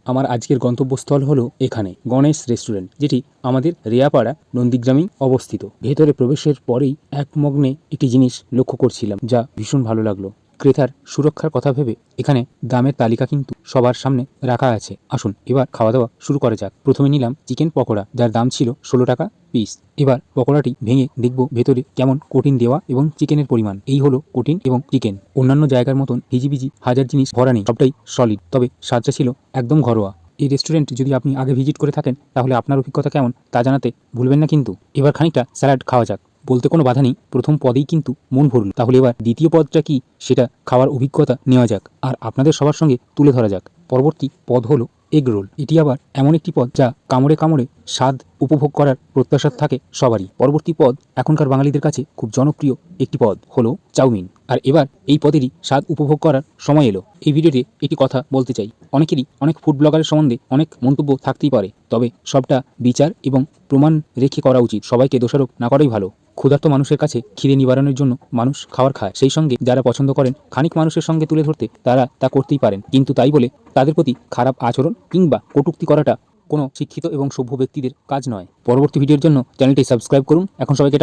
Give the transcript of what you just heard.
আমার আজকের গন্তব্যস্থল হলো এখানে গণেশ রেস্টুরেন্ট, যেটি আমাদের রেয়াপাড়া নন্দীগ্রামেই অবস্থিত। ভেতরে প্রবেশের পরেই একমগ্নে একটি জিনিস লক্ষ্য করছিলাম, যা ভীষণ ভালো লাগলো। ক্রেতার সুরক্ষার কথা ভেবে এখানে দামের তালিকা কিন্তু সবার সামনে রাখা আছে। আসুন এবার খাওয়া দাওয়া শুরু করা যাক। প্রথমে নিলাম চিকেন পকোড়া, যার দাম ছিল 16 টাকা পিস। এবার পকোড়াটি ভেঙে দেখব ভেতরে কেমন কোটিন দেওয়া এবং চিকেনের পরিমাণ। এই হলো কোটিন এবং চিকেন। অন্যান্য জায়গার মতন ভিজি হাজার জিনিস ভরা নেই, সবটাই সলিড, তবে স্বাদটা ছিল একদম ঘরোয়া। এই রেস্টুরেন্ট যদি আপনি আগে ভিজিট করে থাকেন তাহলে আপনার অভিজ্ঞতা কেমন তা জানাতে ভুলবেন না কিন্তু। এবার খানিকটা স্যালাড খাওয়া যাক। বলতে কোনো বাধা নেই, প্রথম পদেই কিন্তু মন ভরল। তাহলে এবার দ্বিতীয় পদটা কি সেটা খাওয়ার অভিজ্ঞতা নেওয়া যাক আর আপনাদের সবার সঙ্গে তুলে ধরা যাক। পরবর্তী পদ হলো এগ রোল। এটি আবার এমন একটি পদ যা কামড়ে কামড়ে স্বাদ উপভোগ করার প্রত্যাশা থাকে সবারই। পরবর্তী পদ এখনকার বাঙালিদের কাছে খুব জনপ্রিয় একটি পদ হলো চাউমিন। আর এবার এই পদেরই স্বাদ উপভোগ করার সময় এলো। এই ভিডিওতে একটি কথা বলতে চাই, অনেকেরই অনেক ফুড ব্লগারের সম্বন্ধে অনেক মন্তব্য থাকতেই পারে, তবে সবটা বিচার এবং প্রমাণ রেখে করা উচিত। সবাইকে দোষারোপ না করাই ভালো। ক্ষুধার্ত মানুষের কাছে খিদে নিবারণের জন্য মানুষ খাবার খায়, সেই সঙ্গে যারা পছন্দ করেন খানিক মানুষের সঙ্গে তুলে ধরতে, তারা তা করতেই পারেন, কিন্তু তাই বলে তাদের প্রতি খারাপ আচরণ কিংবা কটূক্তি করাটা কোনো শিক্ষিত এবং সভ্য ব্যক্তিদের কাজ নয়। পরবর্তী ভিডিওর জন্য চ্যানেলটি সাবস্ক্রাইব করুন। এখন সবাইকে